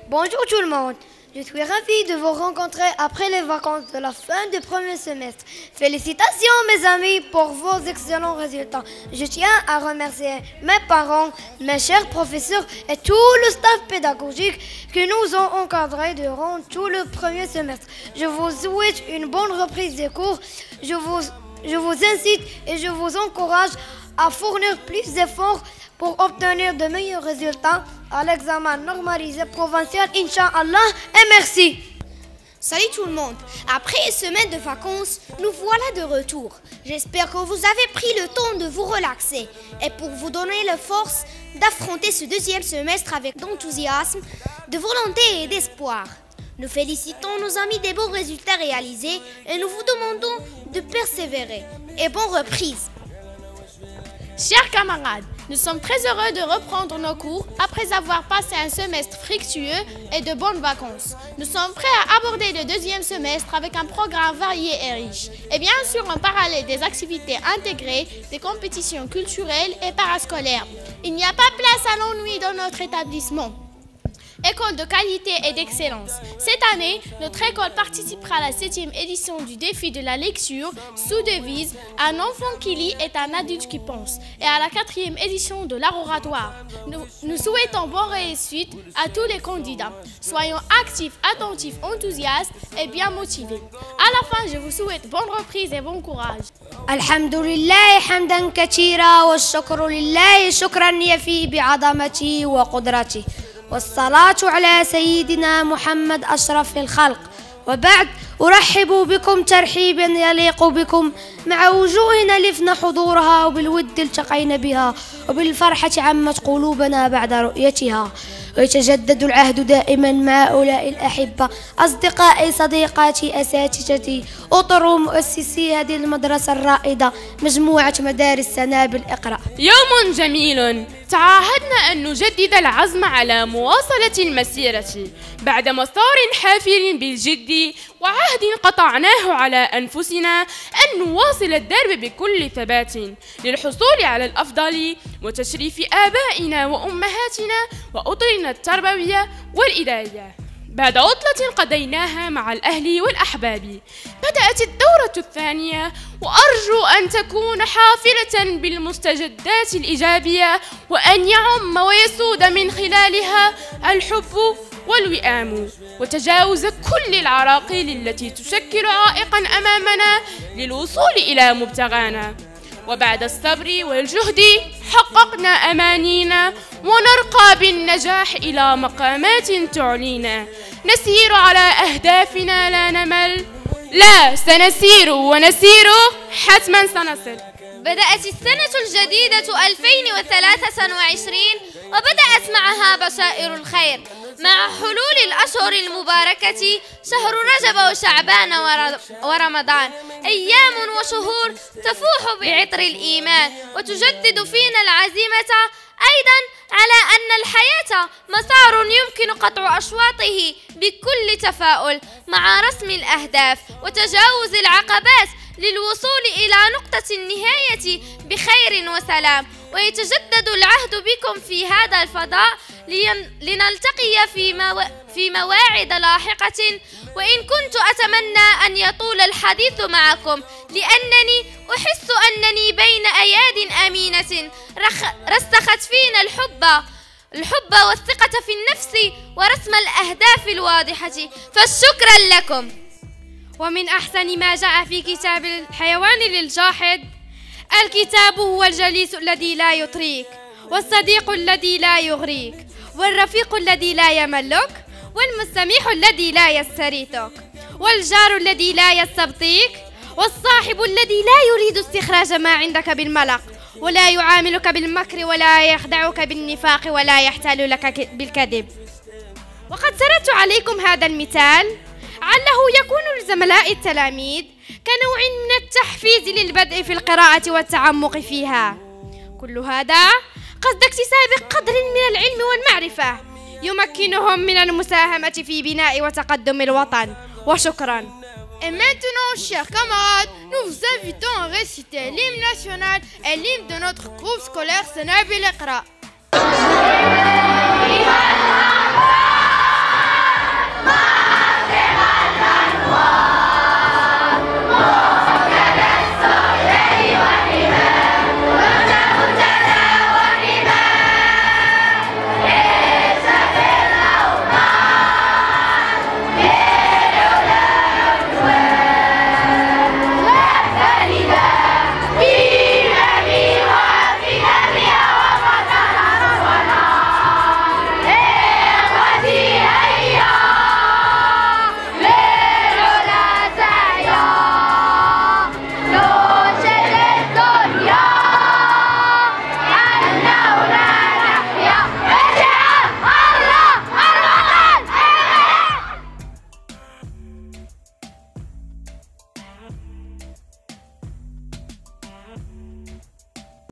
Bonjour tout le monde. Je suis ravie de vous rencontrer après les vacances de la fin du premier semestre. Félicitations mes amis pour vos excellents résultats. Je tiens à remercier mes parents, mes chers professeurs et tout le staff pédagogique qui nous ont encadrés durant tout le premier semestre. Je vous souhaite une bonne reprise des cours. Je vous incite et je vous encourage à fournir plus d'efforts pour obtenir de meilleurs résultats à l'examen normalisé provincial, Inch'Allah, et merci. Salut tout le monde. Après une semaine de vacances, nous voilà de retour. J'espère que vous avez pris le temps de vous relaxer et pour vous donner la force d'affronter ce deuxième semestre avec d'enthousiasme, de volonté et d'espoir. Nous félicitons nos amis des beaux résultats réalisés et nous vous demandons de persévérer. Et bonne reprise. Chers camarades, nous sommes très heureux de reprendre nos cours après avoir passé un semestre fructueux et de bonnes vacances. Nous sommes prêts à aborder le deuxième semestre avec un programme varié et riche. Et bien sûr en parallèle des activités intégrées, des compétitions culturelles et parascolaires. Il n'y a pas place à l'ennui dans notre établissement. École de qualité et d'excellence. Cette année, notre école participera à la 7e édition du défi de la lecture sous devise « Un enfant qui lit est un adulte qui pense » et à la 4e édition de l'art oratoire. Nous souhaitons bonne réussite à tous les candidats. Soyons actifs, attentifs, enthousiastes et bien motivés. À la fin, je vous souhaite bonne reprise et bon courage. Alhamdulillah hamdan kathira wa shukru lillahi shukran yafi bi'azamati wa qudrati. والصلاة على سيدنا محمد أشرف الخلق وبعد أرحب بكم ترحيبا يليق بكم مع وجوهنا لفنا حضورها وبالود التقينا بها وبالفرحة عمت قلوبنا بعد رؤيتها ويتجدد العهد دائما مع هؤلاء الأحبة أصدقائي صديقاتي أساتذتي أطر مؤسسي هذه المدرسة الرائدة مجموعة مدارس سنابل اقرأ. يوم جميل تعاهدنا أن نجدد العزم على مواصلة المسيرة بعد مسار حافل بالجد وعهد قطعناه على أنفسنا أن نواصل الدرب بكل ثبات للحصول على الأفضل وتشريف آبائنا وأمهاتنا وأطرنا التربوية والإدارية. بعد عطلة قضيناها مع الأهل والأحباب بدأت الدورة الثانية وأرجو أن تكون حافلة بالمستجدات الإيجابية وأن يعم ويسود من خلالها الحب والوئام وتجاوز كل العراقيل التي تشكل عائقا أمامنا للوصول إلى مبتغانا. وبعد الصبر والجهد حققنا أمانينا ونرقى بالنجاح إلى مقامات تعلينا. نسير على أهدافنا لا نمل، لا سنسير ونسير حتما سنصل. بدأت السنة الجديدة 2023 وبدأت معها بشائر الخير مع حلول الأشهر المباركة شهر رجب وشعبان ورمضان، أيام وشهور تفوح بعطر الإيمان وتجدد فينا العزيمة أيضا على أن الحياة مسار يمكن قطع أشواطه بكل تفاؤل مع رسم الأهداف وتجاوز العقبات للوصول إلى نقطة النهاية بخير وسلام. ويتجدد العهد بكم في هذا الفضاء لنلتقي في مواعيد لاحقة، وإن كنت أتمنى أن يطول الحديث معكم لأنني أحس أنني بين أياد أمينة رسخت فينا الحب والثقة في النفس ورسم الأهداف الواضحة، فشكرا لكم. ومن أحسن ما جاء في كتاب الحيوان للجاحظ: الكتاب هو الجليس الذي لا يطريك، والصديق الذي لا يغريك، والرفيق الذي لا يملك، والمستميح الذي لا يستريتك، والجار الذي لا يستبطيك، والصاحب الذي لا يريد استخراج ما عندك بالملق، ولا يعاملك بالمكر، ولا يخدعك بالنفاق، ولا يحتال لك بالكذب. وقد سردت عليكم هذا المثال علّه يكون لزملاء التلاميذ كنوع من التحفيز للبدء في القراءة والتعمق فيها. كل هذا قصد اكتساب قدر من العلم والمعرفة يمكنهم من المساهمة في بناء وتقدم الوطن. وشكرا. Et maintenant, chers camarades, nous vous invitons à réciter l'hymne national et l'hymne de notre groupe scolaire Senabil Iqra.